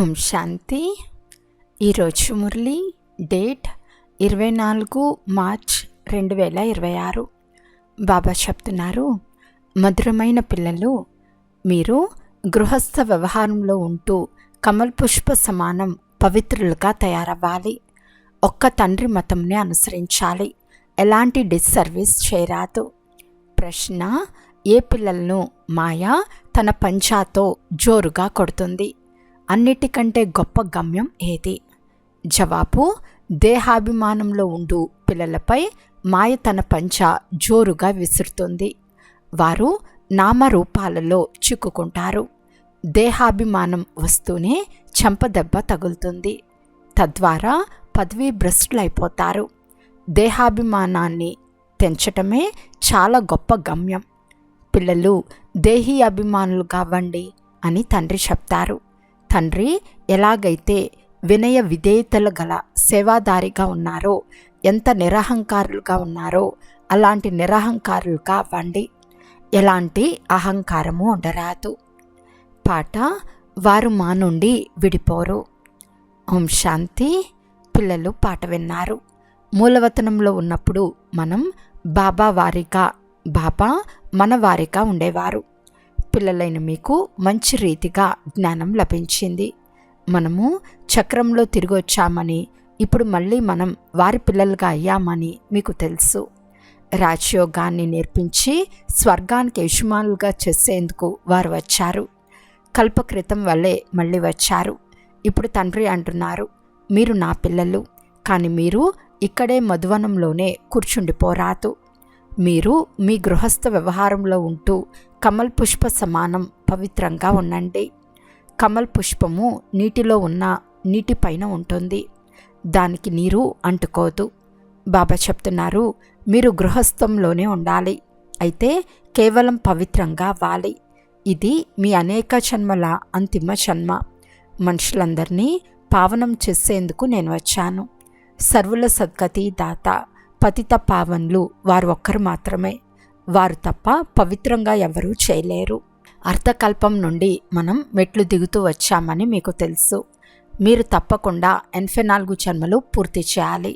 ఓం శాంతి. ఈరోజు Murali date 24 March 2026. బాబా చెప్తున్నారు, మధురమైన పిల్లలు, మీరు గృహస్థ వ్యవహారంలో ఉంటూ కమల్ పుష్ప సమానం పవిత్రులుగా తయారవ్వాలి. ఒక్క తండ్రి మతంని అనుసరించాలి. ఎలాంటి డిస్సర్వీస్ చేయరాదు. ప్రశ్న: ఏ పిల్లలను మాయా తన పంచాతో జోరుగా కొడుతుంది? అన్నిటికంటే గొప్ప గమ్యం ఏది? జవాబు: దేహాభిమానంలో ఉండు పిల్లలపై మాయ తన పంచ జోరుగా విసురుతుంది. వారు నామరూపాలలో చిక్కుకుంటారు. దేహాభిమానం వస్తూనే చెంపదెబ్బ తగులుతుంది. తద్వారా పదవీ భ్రష్టులైపోతారు. దేహాభిమానాన్ని తెంచటమే చాలా గొప్ప గమ్యం. పిల్లలు దేహీ అభిమానులు కావండి అని తండ్రి చెప్తారు. తండ్రి ఎలాగైతే వినయ విధేయతలు గల సేవాదారిగా ఉన్నారో, ఎంత నిరహంకారులుగా ఉన్నారో అలాంటి నిరహంకారులుగా అవ్వండి. ఎలాంటి అహంకారము ఉండరాదు. పాట: వారు మా నుండి విడిపోరు. ఓం శాంతి. పిల్లలు పాట విన్నారు. మూలవతనంలో ఉన్నప్పుడు మనం బాబా మన వారిగా ఉండేవారు. పిల్లలైన మీకు మంచి రీతిగా జ్ఞానం లభించింది. మనము చక్రంలో తిరిగి వచ్చామని, ఇప్పుడు మళ్ళీ మనం వారి పిల్లలుగా అయ్యామని మీకు తెలుసు. రాజయోగాన్ని నేర్పించి స్వర్గానికి యజమానులుగా చేసేందుకు వారు వచ్చారు. కల్పకృతం వల్లే మళ్ళీ వచ్చారు. ఇప్పుడు తండ్రి అంటున్నారు, మీరు నా పిల్లలు, కానీ మీరు ఇక్కడే మధువనంలోనే కూర్చుండిపోరాదు. మీరు మీ గృహస్థ వ్యవహారంలో ఉంటూ కమల్ పుష్ప సమానం పవిత్రంగా ఉండండి. కమల్ పుష్పము నీటిలో ఉన్న నీటిపైన ఉంటుంది. దానికి నీరు అంటుకోదు. బాబా చెప్తున్నారు, మీరు గృహస్థంలోనే ఉండాలి. అయితే కేవలం పవిత్రంగా అవ్వాలి. ఇది మీ అనేక జన్మల అంతిమ జన్మ. మనుషులందరినీ పావనం చేసేందుకు నేను వచ్చాను. సర్వుల సద్గతి దాత పతిత పావన్లు వారు ఒక్కరు మాత్రమే. వారు తప్ప పవిత్రంగా ఎవరూ చేయలేరు. అర్ధకల్పం నుండి మనం మెట్లు దిగుతూ వచ్చామని మీకు తెలుసు. మీరు తప్పకుండా 84 జన్మలు పూర్తి చేయాలి.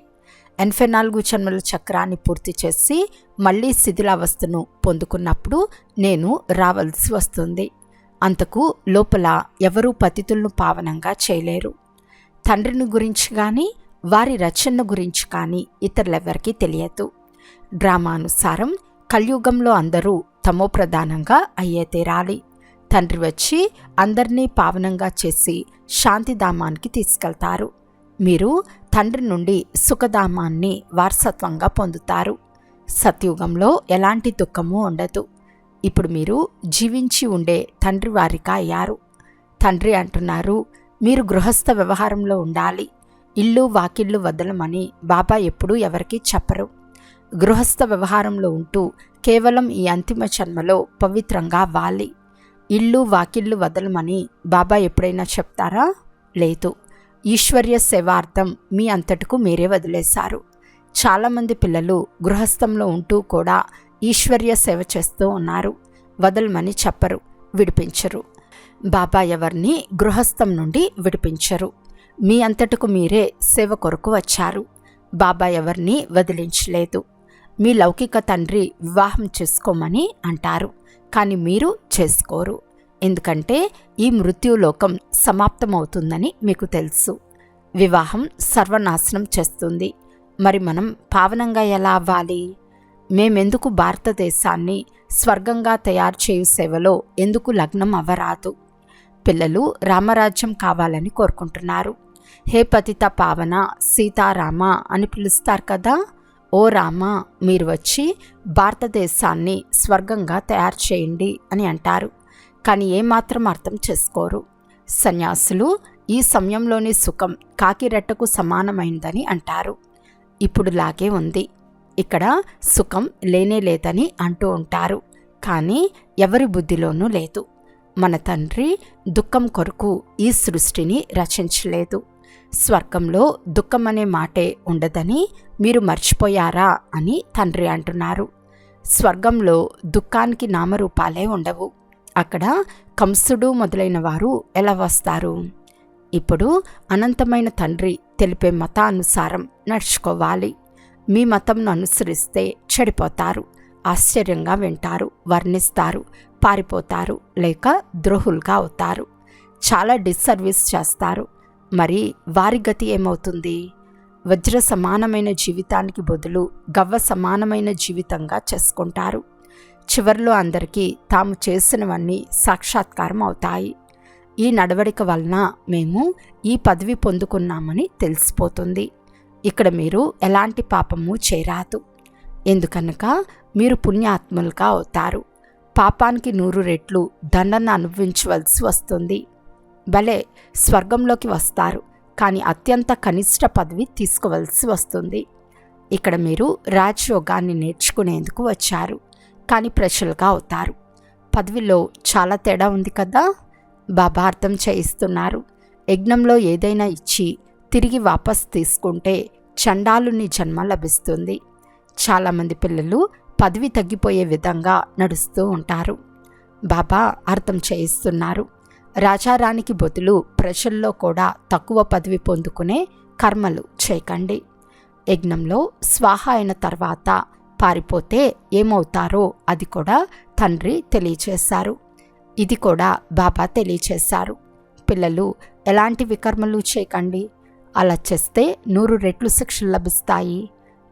84 జన్మల చక్రాన్ని పూర్తి చేసి మళ్ళీ శిథిలావస్థను పొందుకున్నప్పుడు నేను రావాల్సి వస్తుంది. అంతకు లోపల ఎవరూ పతితులను పావనంగా చేయలేరు. తండ్రిని గురించి కానీ వారి రచన గురించి కానీ ఇతరులెవరికీ తెలియదు. డ్రామానుసారం కలియుగంలో అందరూ తమోప్రధానంగా అయ్యే తీరాలి. తండ్రి వచ్చి అందరినీ పావనంగా చేసి శాంతిధామానికి తీసుకెళ్తారు. మీరు తండ్రి నుండి సుఖధామాన్ని వారసత్వంగా పొందుతారు. సత్యుగంలో ఎలాంటి దుఃఖము ఉండదు. ఇప్పుడు మీరు జీవించి ఉండే తండ్రి వారిగా అయ్యారు. తండ్రి అంటున్నారు, మీరు గృహస్థ వ్యవహారంలో ఉండాలి. ఇల్లు వాకిళ్ళు వదలమని బాబా ఎప్పుడూ ఎవరికీ చెప్పరు. గృహస్థ వ్యవహారంలో ఉంటూ కేవలం ఈ అంతిమ జన్మలో పవిత్రంగా అవ్వాలి. ఇల్లు వాకిళ్ళు వదలమని బాబా ఎప్పుడైనా చెప్తారా? లేదు. ఈశ్వర్య సేవార్థం మీ అంతటకు మీరే వదిలేశారు. చాలామంది పిల్లలు గృహస్థంలో ఉంటూ కూడా ఈశ్వర్య సేవ చేస్తూ ఉన్నారు. వదలమని చెప్పరు, విడిపించరు. బాబా ఎవరిని గృహస్థం నుండి విడిపించరు. మీ అంతటకు మీరే సేవ కొరకు వచ్చారు. బాబా ఎవరిని వదిలించలేదు. మీ లౌకిక తండ్రి వివాహం చేసుకోమని అంటారు, కానీ మీరు చేసుకోరు. ఎందుకంటే ఈ మృత్యులోకం సమాప్తమవుతుందని మీకు తెలుసు. వివాహం సర్వనాశనం చేస్తుంది. మరి మనం పావనంగా ఎలా అవ్వాలి? మేమెందుకు భారతదేశాన్ని స్వర్గంగా తయారు చేయు సేవలో ఎందుకు లగ్నం అవ్వరాదు? పిల్లలు రామరాజ్యం కావాలని కోరుకుంటున్నారు. హే పతిత పావన సీతారామ అని పిలుస్తారు కదా. ఓ రామ, మీరు వచ్చి భారతదేశాన్ని స్వర్గంగా తయారు చేయండి అని అంటారు. కానీ ఏమాత్రం అర్థం చేసుకోరు. సన్యాసులు ఈ సమయంలోని సుఖం కాకిరెట్టకు సమానమైందని అంటారు. ఇప్పుడులాగే ఉంది. ఇక్కడ సుఖం లేనే లేదని అంటూ ఉంటారు. కానీ ఎవరి బుద్ధిలోనూ లేదు. మన తండ్రి దుఃఖం కొరకు ఈ సృష్టిని రచించలేదు. స్వర్గంలో దుఃఖం అనే మాటే ఉండదని మీరు మర్చిపోయారా అని తండ్రి అంటున్నారు. స్వర్గంలో దుఃఖానికి నామరూపాలే ఉండవు. అక్కడ కంసుడు మొదలైన వారు ఎలా వస్తారు? ఇప్పుడు అనంతమైన తండ్రి తెలిపే మతానుసారం నడుచుకోవాలి. మీ మతంను అనుసరిస్తే చెడిపోతారు, ఆశ్చర్యంగా వింటారు, వర్ణిస్తారు, పారిపోతారు, లేక ద్రోహులుగా అవుతారు, చాలా డిస్సర్వీస్ చేస్తారు. మరి వారి గతి ఏమవుతుంది? వజ్ర సమానమైన జీవితానికి బదులు గవ్వ సమానమైన జీవితంగా చేసుకుంటారు. చివర్లో అందరికీ తాము చేసినవన్నీ సాక్షాత్కారం అవుతాయి. ఈ నడవడిక వలన మేము ఈ పదవి పొందుకున్నామని తెలిసిపోతుంది. ఇక్కడ మీరు ఎలాంటి పాపము చేయరాదు. ఎందుకనక మీరు పుణ్యాత్ములుగా అవుతారు. పాపానికి 100 రెట్లు దండన అనుభవించవలసి వస్తుంది. భలే, స్వర్గంలోకి వస్తారు, కానీ అత్యంత కనిష్ట పదవి తీసుకోవలసి వస్తుంది. ఇక్కడ మీరు రాజయోగాన్ని నేర్చుకునేందుకు వచ్చారు, కానీ ప్రజలుగా అవుతారు. పదవిలో చాలా తేడా ఉంది కదా. బాబా అర్థం చేయిస్తున్నారు. యజ్ఞంలో ఏదైనా ఇచ్చి తిరిగి వాపస్ తీసుకుంటే చండాలుని జన్మ లభిస్తుంది. చాలామంది పిల్లలు పదవి తగ్గిపోయే విధంగా నడుస్తూ ఉంటారు. బాబా అర్థం చేయిస్తున్నారు. రాజారానికి బదులు ప్రజల్లో కూడా తక్కువ పదవి పొందుకునే కర్మలు చేయకండి. యజ్ఞంలో స్వాహ అయిన తర్వాత పారిపోతే ఏమవుతారో అది కూడా తండ్రి తెలియచేశారు. ఇది కూడా బాబా తెలియచేశారు. పిల్లలు ఎలాంటి వికర్మలు చేయకండి. అలా చేస్తే 100 రెట్లు శిక్షలు లభిస్తాయి.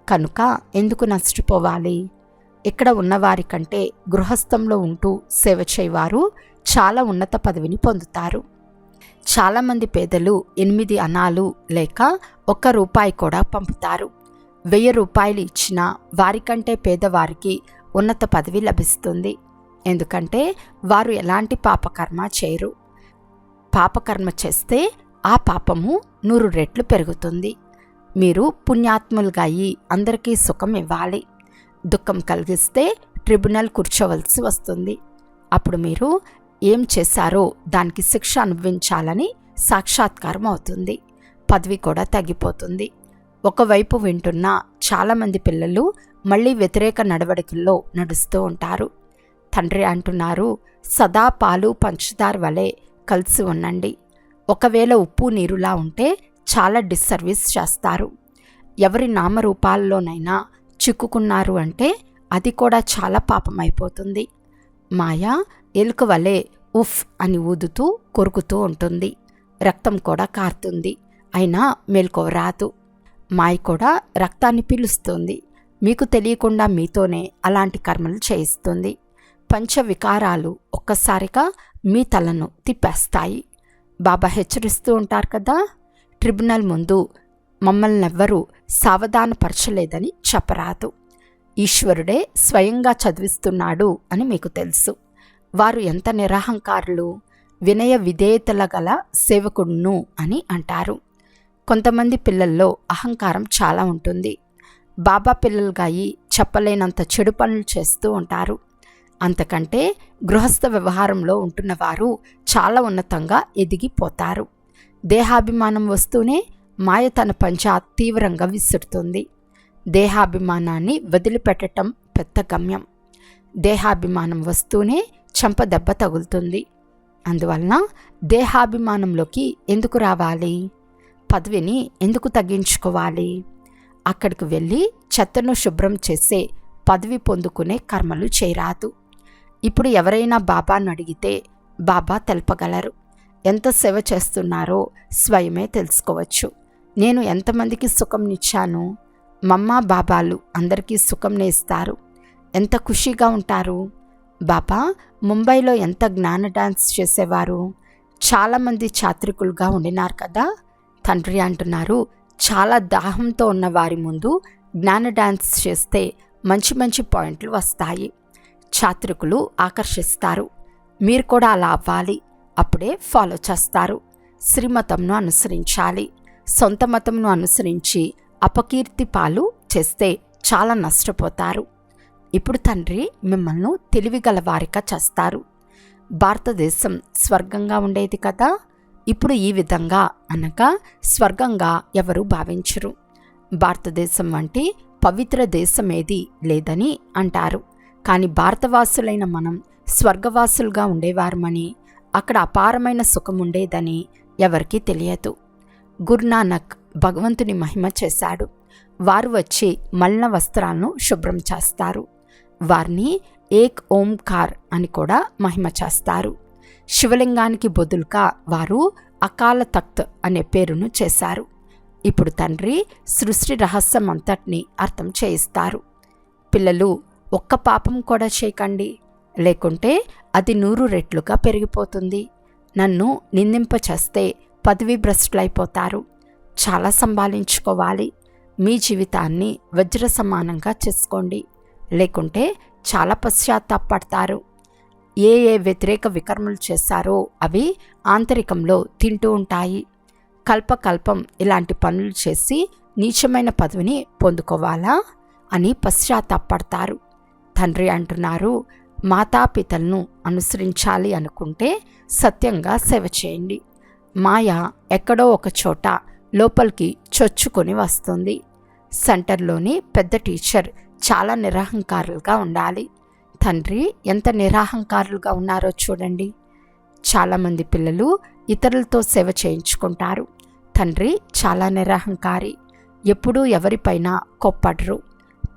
కనుక ఎందుకు నష్టపోవాలి? ఇక్కడ ఉన్నవారి కంటే గృహస్థంలో ఉంటూ సేవ చేయవారు చాలా ఉన్నత పదవిని పొందుతారు. చాలామంది పేదలు 8 అనాలు లేక 1 రూపాయి కూడా పంపుతారు. 1000 రూపాయలు ఇచ్చినా వారికంటే పేదవారికి ఉన్నత పదవి లభిస్తుంది. ఎందుకంటే వారు ఎలాంటి పాపకర్మ చేయరు. పాపకర్మ చేస్తే ఆ పాపము 100 రెట్లు పెరుగుతుంది. మీరు పుణ్యాత్ములుగా అయ్యి అందరికీ సుఖం ఇవ్వాలి. దుఃఖం కలిగిస్తే ట్రిబ్యునల్ కూర్చోవలసి వస్తుంది. అప్పుడు మీరు ఏం చేశారో దానికి శిక్ష అనుభవించాలని సాక్షాత్కారం అవుతుంది. పదవి కూడా తగ్గిపోతుంది. ఒకవైపు వింటున్న చాలామంది పిల్లలు మళ్ళీ వ్యతిరేక నడవడికల్లో నడుస్తూ ఉంటారు. తండ్రి అంటున్నారు, సదా పాలు పంచదార వలె కలిసి ఉండండి. ఒకవేళ ఉప్పు నీరులా ఉంటే చాలా డిస్సర్వీస్ చేస్తారు. ఎవరి నామరూపాల్లోనైనా చిక్కుకున్నారు అంటే అది కూడా చాలా పాపమైపోతుంది. మాయ ఎలుక వలె ఉఫ్ అని ఊదుతూ కొరుకుతూ ఉంటుంది. రక్తం కూడా కారుతుంది, అయినా మేల్కొవ రాదు. మాయ కూడా రక్తాన్ని పీలుస్తుంది. మీకు తెలియకుండా మీతోనే అలాంటి కర్మలు చేయిస్తుంది. పంచవికారాలు ఒక్కసారిగా మీ తలను తిప్పేస్తాయి. బాబా హెచ్చరిస్తూ ఉంటారు కదా, ట్రిబ్యునల్ ముందు మమ్మల్ని ఎవ్వరూ సావధానపరచలేదని చెప్పరాదు. ఈశ్వరుడే స్వయంగా చదివిస్తున్నాడు అని మీకు తెలుసు. వారు ఎంత నిరహంకారులు, వినయ విధేయతల గల సేవకుడును అని అంటారు. కొంతమంది పిల్లల్లో అహంకారం చాలా ఉంటుంది. బాబా పిల్లలుగా అయి చెప్పలేనంత చెడు పనులు చేస్తూ ఉంటారు. అంతకంటే గృహస్థ వ్యవహారంలో ఉంటున్నవారు చాలా ఉన్నతంగా ఎదిగిపోతారు. దేహాభిమానం వస్తూనే మాయ తన పంచ తీవ్రంగా విసురుతుంది. దేహాభిమానాన్ని వదిలిపెట్టడం పెద్ద గమ్యం. దేహాభిమానం వస్తూనే చెంప దెబ్బ తగులుతుంది. అందువలన దేహాభిమానంలోకి ఎందుకు రావాలి? పదవిని ఎందుకు తగ్గించుకోవాలి? అక్కడికి వెళ్ళి చెత్తను శుభ్రం చేసే పదవి పొందుకునే కర్మలు చేయరాదు. ఇప్పుడు ఎవరైనా బాబాను అడిగితే బాబా తెలపగలరు. ఎంత సేవ చేస్తున్నారో స్వయమే తెలుసుకోవచ్చు. నేను ఎంతమందికి సుఖంనిచ్చాను? మమ్మ బాబాలు అందరికీ సుఖంనే ఇస్తారు. ఎంత ఖుషీగా ఉంటారు. బాబా ముంబైలో ఎంత జ్ఞాన డాన్స్ చేసేవారు. చాలామంది చాత్రికులుగా ఉండినారు కదా. తండ్రి అంటున్నారు, చాలా దాహంతో ఉన్న వారి ముందు జ్ఞాన డాన్స్ చేస్తే మంచి మంచి పాయింట్లు వస్తాయి. చాత్రికులు ఆకర్షిస్తారు. మీరు కూడా అలా అవ్వాలి. అప్పుడే ఫాలో చేస్తారు. శ్రీమతంను అనుసరించాలి. సొంత మతంను అనుసరించి అపకీర్తి పాలు చేస్తే చాలా నష్టపోతారు. ఇప్పుడు తండ్రి మిమ్మల్ని తెలివిగల వారిగా చేస్తారు. భారతదేశం స్వర్గంగా ఉండేది కదా. ఇప్పుడు ఈ విధంగా అనగా స్వర్గంగా ఎవరు భావించరు. భారతదేశం వంటి పవిత్ర దేశం ఏది లేదని అంటారు. కానీ భారతవాసులైన మనం స్వర్గవాసులుగా ఉండేవారమని, అక్కడ అపారమైన సుఖం ఉండేదని ఎవరికీ తెలియదు. గురునానక్ భగవంతుని మహిమ చేశాడు. వారు వచ్చి మలిన వస్త్రాలను శుభ్రం చేస్తారు. వారిని ఏక్ ఓంకార్ అని కూడా మహిమ చేస్తారు. శివలింగానికి బదులుగా వారు అకాల తఖ్త్ అనే పేరును చేశారు. ఇప్పుడు తండ్రి సృష్టి రహస్యం అంతటిని అర్థం చేయిస్తారు. పిల్లలు, ఒక్క పాపం కూడా చేయకండి, లేకుంటే అది 100 రెట్లుగా పెరిగిపోతుంది. నన్ను నిందింపచేస్తే పదవి భ్రష్టులైపోతారు. చాలా సంభాళించుకోవాలి. మీ జీవితాన్ని వజ్ర సమానంగా చేసుకోండి, లేకుంటే చాలా పశ్చాత్తాపడతారు. ఏ వ్యతిరేక వికర్మలు చేశారో అవి ఆంతరికంలో తింటూ ఉంటాయి. కల్పకల్పం ఇలాంటి పనులు చేసి నీచమైన పదవిని పొందుకోవాలా అని పశ్చాత్తాపడతారు. తండ్రి అంటున్నారు, మాతాపితలను అనుసరించాలి అనుకుంటే సత్యంగా సేవ చేయండి. మాయ ఎక్కడో ఒక చోట లోపలికి చొచ్చుకొని వస్తుంది. సెంటర్లోని పెద్ద టీచర్ చాలా నిరహంకారులుగా ఉండాలి. తండ్రి ఎంత నిరహంకారులుగా ఉన్నారో చూడండి. చాలామంది పిల్లలు ఇతరులతో సేవ చేయించుకుంటారు. తండ్రి చాలా నిరహంకారి, ఎప్పుడూ ఎవరిపైన కోప్పడరు.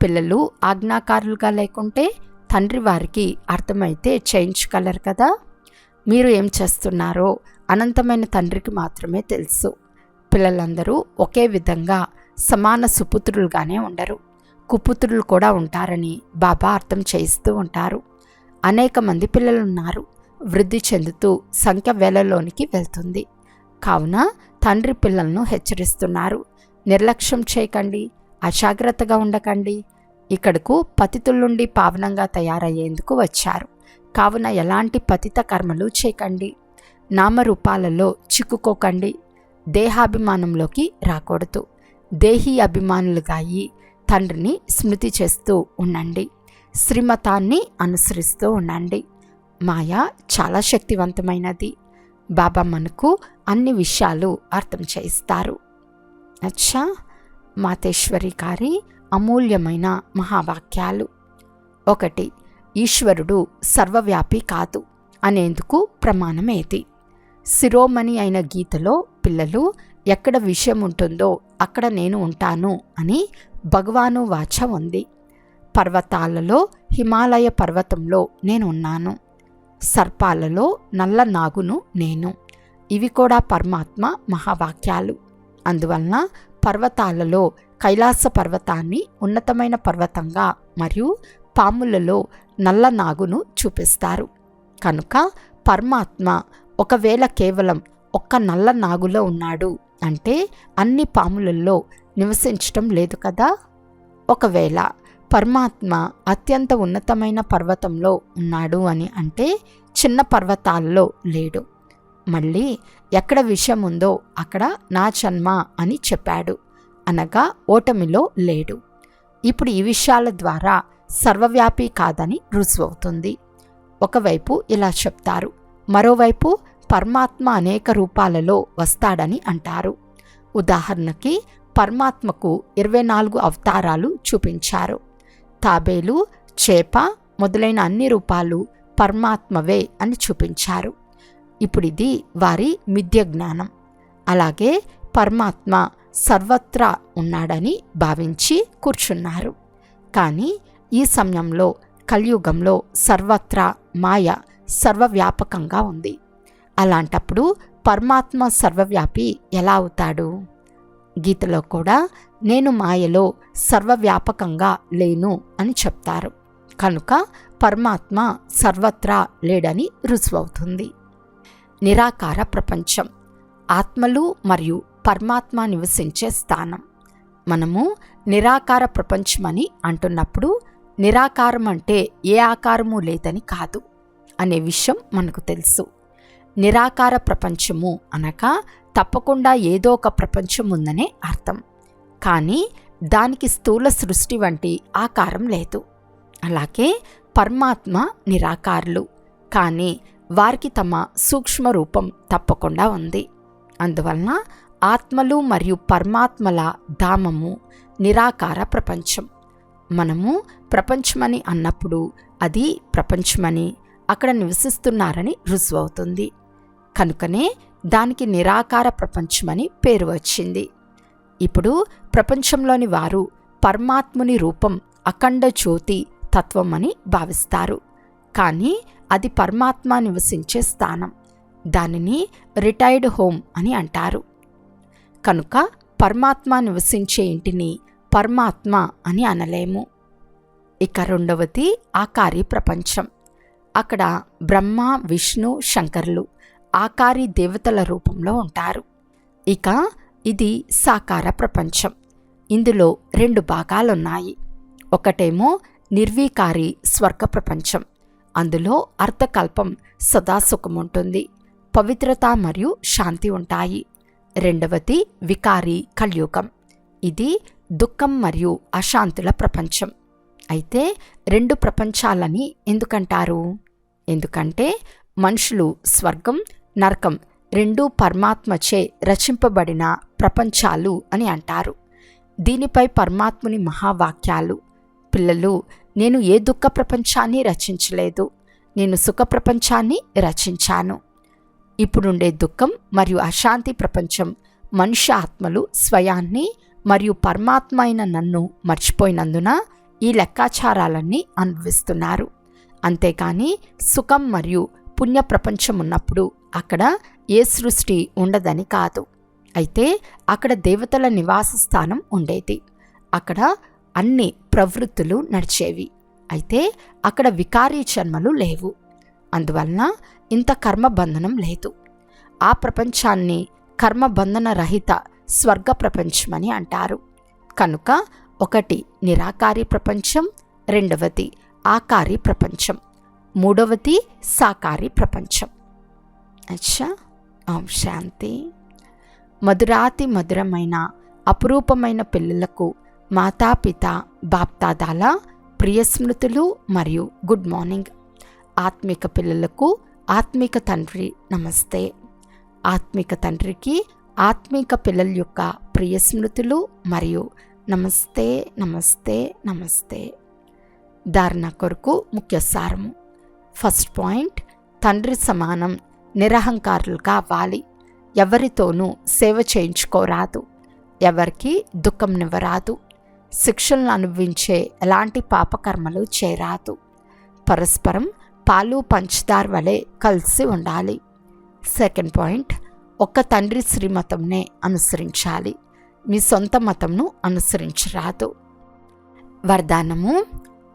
పిల్లలు ఆజ్ఞాకారులుగా లేకుంటే తండ్రి వారికి అర్థమైతే చేయించగలరు కదా. మీరు ఏం చేస్తున్నారో అనంతమైన తండ్రికి మాత్రమే తెలుసు. పిల్లలందరూ ఒకే విధంగా సమాన సుపుత్రులుగానే ఉండరు. కుపుత్రులు కూడా ఉంటారని బాబా అర్థం చేయిస్తూ ఉంటారు. అనేక మంది పిల్లలున్నారు. వృద్ధి చెందుతూ సంఖ్య వేలలోనికి వెళ్తుంది. కావున తండ్రి పిల్లలను హెచ్చరిస్తున్నారు, నిర్లక్ష్యం చేయకండి, అజాగ్రత్తగా ఉండకండి. ఇక్కడకు పతితుల నుండి పావనంగా తయారయ్యేందుకు వచ్చారు. కావున ఎలాంటి పతిత కర్మలు చేయకండి. నామరూపాలలో చిక్కుకోకండి. దేహాభిమానంలోకి రాకూడదు. దేహీ అభిమానులుగా అయి తండ్రిని స్మృతి చేస్తూ ఉండండి. శ్రీమతాన్ని అనుసరిస్తూ ఉండండి. మాయ చాలా శక్తివంతమైనది. బాబా మనకు అన్ని విషయాలు అర్థం చేయిస్తారు. అచ్చా, మాతేశ్వరి గారి అమూల్యమైన మహావాక్యాలు. 1. ఈశ్వరుడు సర్వవ్యాపి కాదు అనేందుకు ప్రమాణమేది? శిరోమణి అయిన గీతలో పిల్లలు ఎక్కడ విషయం ఉంటుందో అక్కడ నేను ఉంటాను అని భగవాను వాచ ఉంది. పర్వతాలలో హిమాలయ పర్వతంలో నేను ఉన్నాను. సర్పాలలో నల్ల నాగును నేను. ఇవి కూడా పరమాత్మ మహావాక్యాలు. అందువలన పర్వతాలలో కైలాస పర్వతాన్ని ఉన్నతమైన పర్వతంగా మరియు పాములలో నల్ల నాగును చూపిస్తారు. కనుక పరమాత్మ ఒకవేళ కేవలం ఒక్క నల్ల నాగులో ఉన్నాడు అంటే అన్ని పాములలో నివసించటం లేదు కదా. ఒకవేళ పరమాత్మ అత్యంత ఉన్నతమైన పర్వతంలో ఉన్నాడు అని అంటే చిన్న పర్వతాల్లో లేడు. మళ్ళీ ఎక్కడ విషయం ఉందో అక్కడ నా జన్మ అని చెప్పాడు, అనగా ఓటమిలో లేడు. ఇప్పుడు ఈ విషయాల ద్వారా సర్వవ్యాపి కాదని రుజువవుతుంది. ఒకవైపు ఇలా చెప్తారు, మరోవైపు పరమాత్మ అనేక రూపాలలో వస్తాడని అంటారు. ఉదాహరణకి పరమాత్మకు 24 అవతారాలు చూపించారు. తాబేలు, చేప మొదలైన అన్ని రూపాలు పరమాత్మవే అని చూపించారు. ఇప్పుడు ఇది వారి మిథ్య జ్ఞానం. అలాగే పరమాత్మ సర్వత్రా ఉన్నాడని భావించి కూర్చున్నారు. కానీ ఈ సమయంలో కలియుగంలో సర్వత్రా మాయ సర్వవ్యాపకంగా ఉంది. అలాంటప్పుడు పరమాత్మ సర్వవ్యాపి ఎలా అవుతాడు? గీతలో కూడా నేను మాయలో సర్వవ్యాపకంగా లేను అని చెప్తారు. కనుక పరమాత్మ సర్వత్రా లేడని రుజువవుతుంది. నిరాకార ప్రపంచం ఆత్మలు మరియు పరమాత్మ నివసించే స్థానం. మనము నిరాకార ప్రపంచమని అంటున్నప్పుడు నిరాకారం అంటే ఏ ఆకారము లేదని కాదు అనే విషయం మనకు తెలుసు. నిరాకార ప్రపంచము అనగా తప్పకుండా ఏదో ఒక ప్రపంచం ఉందనే అర్థం. కానీ దానికి స్థూల సృష్టి వంటి ఆకారం లేదు. అలాగే పరమాత్మ నిరాకారులు, కానీ వారికి తమ సూక్ష్మ రూపం తప్పకుండా ఉంది. అందువలన ఆత్మలు మరియు పరమాత్మల ధామము నిరాకార ప్రపంచం. మనము ప్రపంచమని అన్నప్పుడు అది ప్రపంచమని అక్కడ నివసిస్తున్నారని రుజువవుతుంది. కనుకనే దానికి నిరాకార ప్రపంచమని పేరు వచ్చింది. ఇప్పుడు ప్రపంచంలోని వారు పరమాత్ముని రూపం అఖండ జ్యోతి తత్వం అని భావిస్తారు. కానీ అది పరమాత్మ నివసించే స్థానం. దానిని రిటైర్డ్ హోమ్ అని అంటారు. కనుక పరమాత్మ నివసించే ఇంటిని పరమాత్మ అని అనలేము. ఇక రెండవది ఆకారి ప్రపంచం. అక్కడ బ్రహ్మ, విష్ణు, శంకరులు ఆకారి దేవతల రూపంలో ఉంటారు. ఇక ఇది సాకార ప్రపంచం. ఇందులో 2 భాగాలున్నాయి. ఒకటేమో నిర్వికారి స్వర్గ ప్రపంచం. అందులో అర్థకల్పం సదాసుఖం ఉంటుంది, పవిత్రత మరియు శాంతి ఉంటాయి. రెండవది వికారి కలియుగం. ఇది దుఃఖం మరియు అశాంతుల ప్రపంచం. అయితే 2 ప్రపంచాలని ఎందుకంటారు? ఎందుకంటే మనుషులు స్వర్గం, నరకం 2 పరమాత్మచే రచింపబడిన ప్రపంచాలు అని అంటారు. దీనిపై పరమాత్ముని మహావాక్యాలు: పిల్లలు, నేను ఏ దుఃఖ ప్రపంచాన్ని రచించలేదు, నేను సుఖ ప్రపంచాన్ని రచించాను. ఇప్పుడుండే దుఃఖం మరియు అశాంతి ప్రపంచం మనుష్య ఆత్మలు స్వయాన్ని మరియు పరమాత్మ అయిన నన్ను మర్చిపోయినందున ఈ లెక్కాచారాలన్నీ అనుభవిస్తున్నారు. అంతేకాని సుఖం మరియు పుణ్య ప్రపంచం ఉన్నప్పుడు అక్కడ ఏ సృష్టి ఉండదని కాదు. అయితే అక్కడ దేవతల నివాస స్థానం ఉండేది. అక్కడ అన్ని ప్రవృత్తులు నడిచేవి. అయితే అక్కడ వికారీ జన్మలు లేవు. అందువలన ఇంత కర్మబంధనం లేదు. ఆ ప్రపంచాన్ని కర్మబంధన రహిత స్వర్గ ప్రపంచమని అంటారు. కనుక ఒకటి నిరాకారి ప్రపంచం, రెండవది ఆకారి ప్రపంచం, మూడవది సాకారి ప్రపంచం. అచ్చా, ఓం శాంతి. మధురాతి మధురమైన అపురూపమైన పిల్లలకు మాతాపిత బాప్దాదాల ప్రియ స్మృతులు మరియు గుడ్ మార్నింగ్. ఆత్మిక పిల్లలకు ఆత్మిక తండ్రి నమస్తే. ఆత్మిక తండ్రికి ఆత్మిక పిల్లల యొక్క ప్రియ స్మృతులు మరియు నమస్తే నమస్తే నమస్తే. ధారణ కొరకు ముఖ్య సారము. ఫస్ట్ పాయింట్, తండ్రి సమానం నిరహంకారులుగా అవ్వాలి. ఎవరితోనూ సేవ చేయించుకోరాదు, ఎవరికి దుఃఖంనివ్వరాదు, శిక్షలను అనుభవించే ఎలాంటి పాపకర్మలు చేయరాదు. పరస్పరం పాలు పంచదార వలె కలిసి ఉండాలి. సెకండ్ పాయింట్, ఒక్క తండ్రి శ్రీమతంనే అనుసరించాలి, మీ సొంత మతంను అనుసరించరాదు. వరదానము.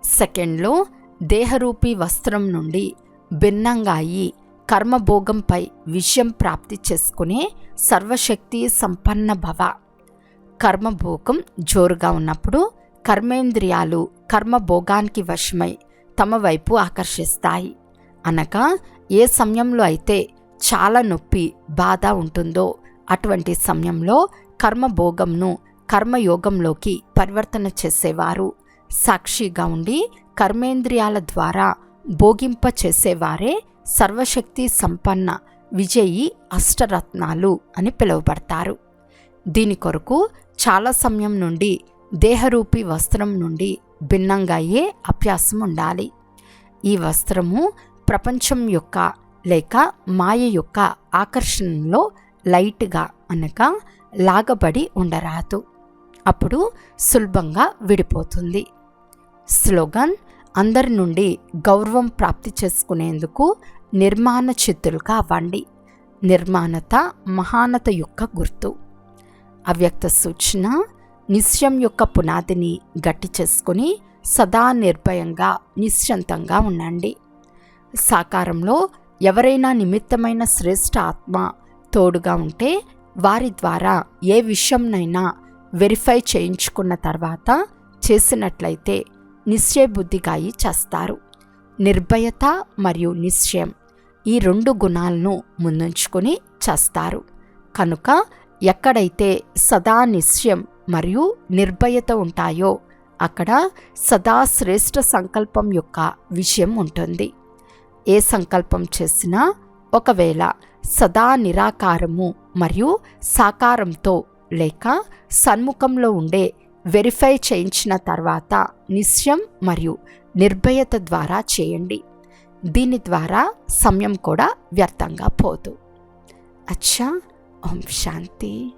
సెకండ్లో దేహరూపీ వస్త్రం నుండి భిన్నంగా అయి కర్మభోగంపై విజయం ప్రాప్తి చేసుకునే సర్వశక్తి సంపన్న భవ. కర్మభోగం జోరుగా ఉన్నప్పుడు కర్మేంద్రియాలు కర్మభోగానికి వశమై తమ వైపు ఆకర్షిస్తాయి. అనగా ఏ సమయంలో అయితే చాలా నొప్పి, బాధ ఉంటుందో అటువంటి సమయంలో కర్మభోగంను కర్మయోగంలోకి పరివర్తన చేసేవారు, సాక్షిగా ఉండి కర్మేంద్రియాల ద్వారా భోగింప చేసేవారే సర్వశక్తి సంపన్న విజయీ అష్టరత్నాలు అని పిలువబడతారు. దీని కొరకు చాలా సమయం నుండి దేహరూపీ వస్త్రం నుండి భిన్నంగా అయ్యే అభ్యాసం ఉండాలి. ఈ వస్త్రము ప్రపంచం యొక్క లేక మాయ యొక్క ఆకర్షణలో లైట్గా అనగా లాగబడి ఉండరాదు. అప్పుడు సులభంగా విడిపోతుంది. స్లోగన్: అందరి నుండి గౌరవం ప్రాప్తి చేసుకునేందుకు నిర్మాణ చిత్తులుగా అవ్వండి. నిర్మాణత మహానత యొక్క గుర్తు. అవ్యక్త సూచన: నిశ్చయం యొక్క పునాదిని గట్టి చేసుకుని సదా నిర్భయంగా నిశ్చంతంగా ఉండండి. సాకారంలో ఎవరైనా నిమిత్తమైన శ్రేష్ఠ ఆత్మ తోడుగా ఉంటే వారి ద్వారా ఏ విషయంనైనా వెరిఫై చేయించుకున్న తర్వాత చేసినట్లయితే నిశ్చయబుద్ధిగా చేస్తారు. నిర్భయత మరియు నిశ్చయం ఈ 2 గుణాలను ముందుంచుకొని చేస్తారు. కనుక ఎక్కడైతే సదా నిశ్చయం మరియు నిర్భయత ఉంటాయో అక్కడ సదా శ్రేష్ఠ సంకల్పం యొక్క విషయం ఉంటుంది. ఏ సంకల్పం చేసినా ఒకవేళ సదా నిరాకారము మరియు సాకారంతో లేక సన్ముఖంలో ఉండే వెరిఫై చేయించిన తర్వాత నిశ్చయం మరియు నిర్భయత ద్వారా చేయండి. దీని ద్వారా సమయం కూడా వ్యర్థంగా పోదు. అచ్చా. ఓం శాంతి.